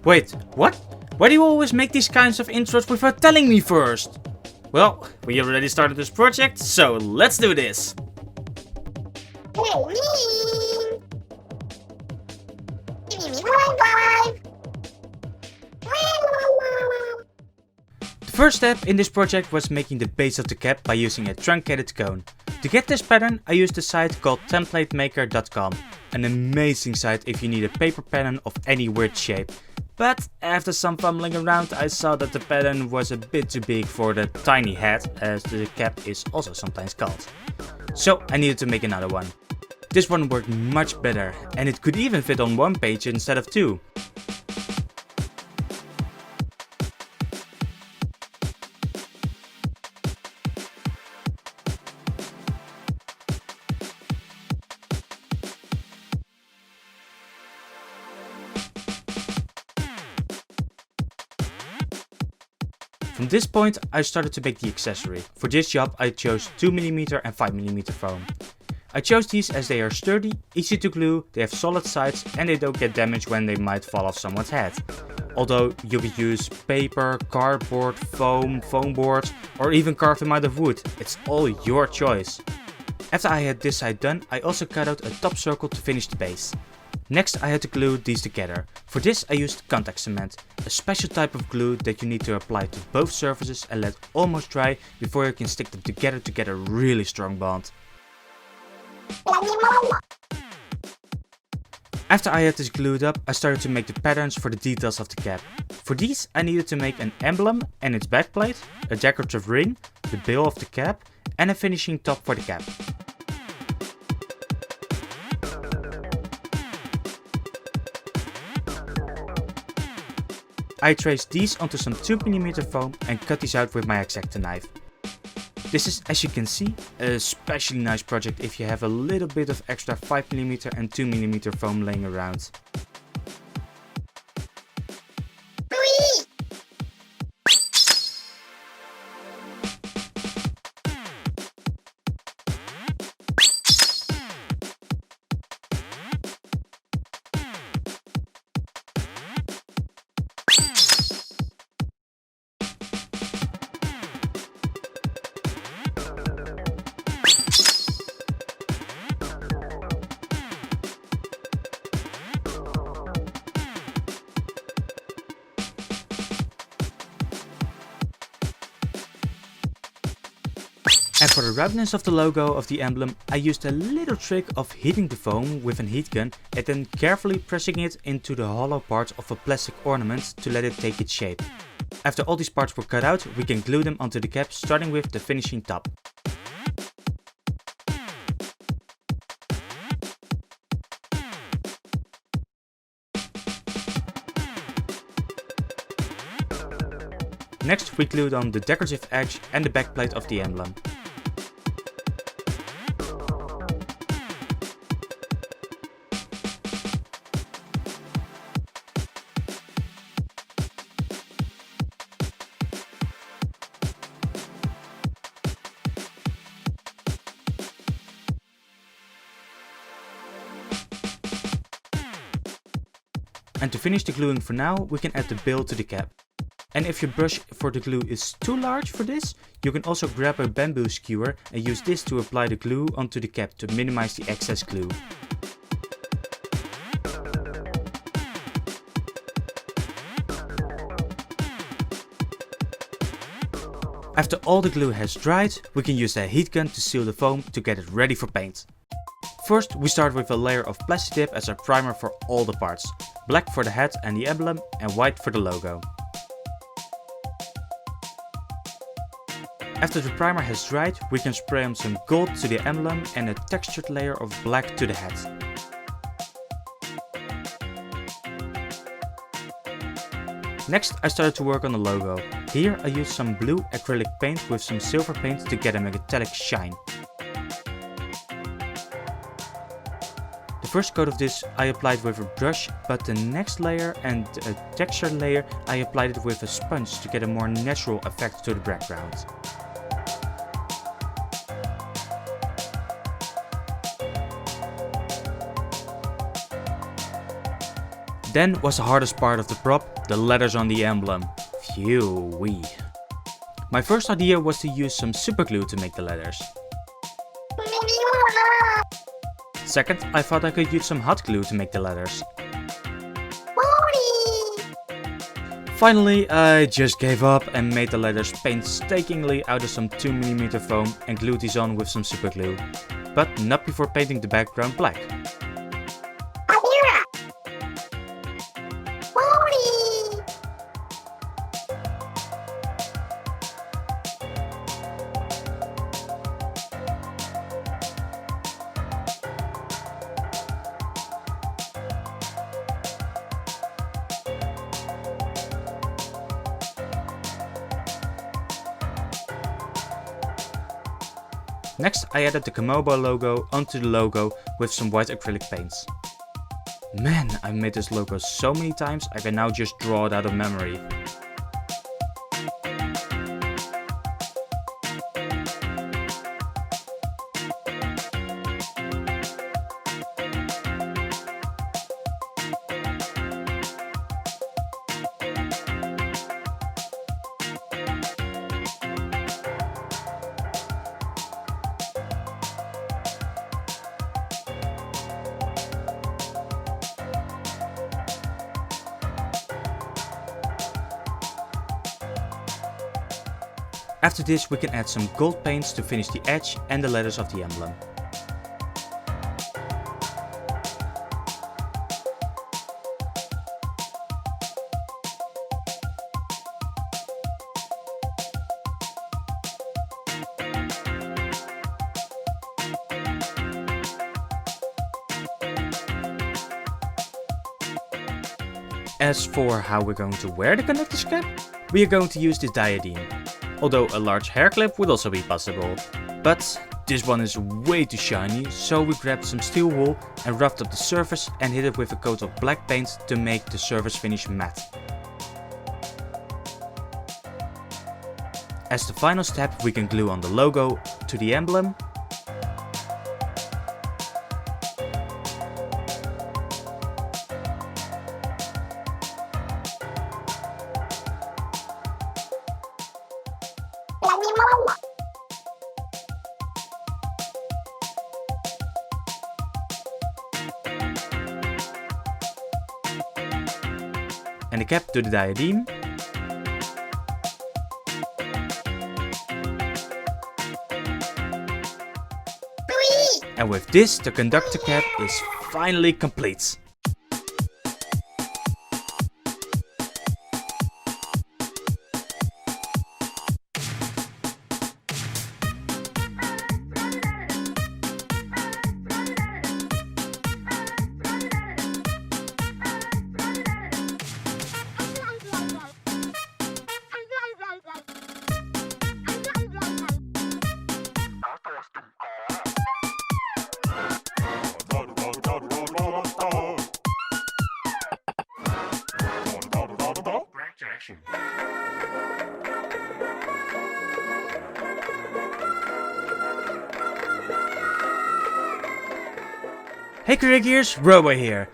Wait, what? Why do you always make these kinds of intros without telling me first? Well, we already started this project, so let's do this! The first step in this project was making the base of the cap by using a truncated cone. To get this pattern, I used a site called templatemaker.com, an amazing site if you need a paper pattern of any weird shape. But after some fumbling around, I saw that the pattern was a bit too big for the tiny head, as the cap is also sometimes called. So I needed to make another one. This one worked much better, and it could even fit on one page instead of two. From this point I started to make the accessory. For this job I chose 2mm and 5mm foam. I chose these as they are sturdy, easy to glue, they have solid sides and they don't get damaged when they might fall off someone's head. Although you could use paper, cardboard, foam, foam boards or even carve them out of wood. It's all your choice. After I had this side done, I also cut out a top circle to finish the base. Next I had to glue these together. For this I used contact cement, a special type of glue that you need to apply to both surfaces and let almost dry before you can stick them together to get a really strong bond. After I had this glued up, I started to make the patterns for the details of the cap. For these I needed to make an emblem and its backplate, a decorative ring, the bill of the cap and a finishing top for the cap. I traced these onto some 2mm foam and cut these out with my X-Acto knife. This is, as you can see, a especially nice project if you have a little bit of extra 5mm and 2mm foam laying around. And for the roundness of the logo of the emblem, I used a little trick of heating the foam with an heat gun and then carefully pressing it into the hollow parts of a plastic ornament to let it take its shape. After all these parts were cut out, we can glue them onto the cap, starting with the finishing top. Next we glued on the decorative edge and the backplate of the emblem. And to finish the gluing for now, we can add the bill to the cap. And if your brush for the glue is too large for this, you can also grab a bamboo skewer and use this to apply the glue onto the cap to minimize the excess glue. After all the glue has dried, we can use a heat gun to seal the foam to get it ready for paint. First we start with a layer of plastic dip as our primer for all the parts. Black for the head and the emblem and white for the logo. After the primer has dried, we can spray on some gold to the emblem and a textured layer of black to the head. Next I started to work on the logo. Here I used some blue acrylic paint with some silver paint to get a metallic shine. The first coat of this I applied with a brush, but the next layer and a texture layer I applied it with a sponge to get a more natural effect to the background. Then was the hardest part of the prop, the letters on the emblem. Phew-wee. My first idea was to use some superglue to make the letters. Second, I thought I could use some hot glue to make the letters. Finally, I just gave up and made the letters painstakingly out of some 2mm foam and glued these on with some superglue. But not before painting the background black. Next, I added the Cumber logo onto the logo with some white acrylic paints. Man, I made this logo so many times I can now just draw it out of memory. After this we can add some gold paints to finish the edge and the letters of the emblem. As for how we're going to wear the conductor's cap, we are going to use this diadem. Although a large hair clip would also be possible. But this one is way too shiny, so we grabbed some steel wool and roughed up the surface and hit it with a coat of black paint to make the surface finish matte. As the final step, we can glue on the logo to the emblem. And the cap to the diadem. And with this, the conductor cap is finally complete. Hey Career Gears, Robo here.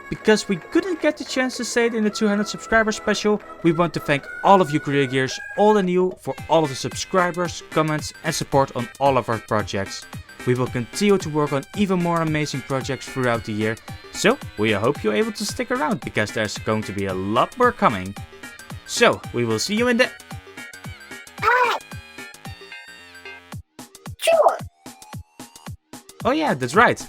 Because we couldn't get the chance to say it in the 200 subscriber special, we want to thank all of you Career Gears, old and new, for all of the subscribers, comments and support on all of our projects. We will continue to work on even more amazing projects throughout the year, so we hope you're able to stick around because there's going to be a lot more coming. So, we will see you in the... Sure. Oh yeah, that's right.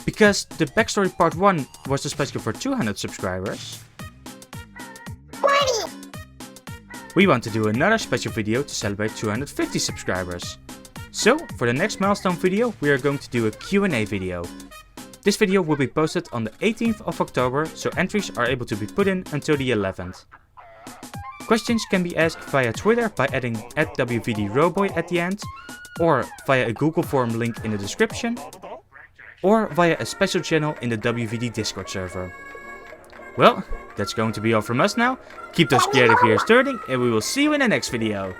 Because the backstory part 1 was the special for 200 subscribers. 20. We want to do another special video to celebrate 250 subscribers. So, for the next milestone video, we are going to do a Q&A video. This video will be posted on the 18th of October, so entries are able to be put in until the 11th. Questions can be asked via Twitter by adding @WVDRoboy at the end, or via a Google form link in the description, or via a special channel in the WVD Discord server. Well, that's going to be all from us now. Keep those creative gears turning and we will see you in the next video.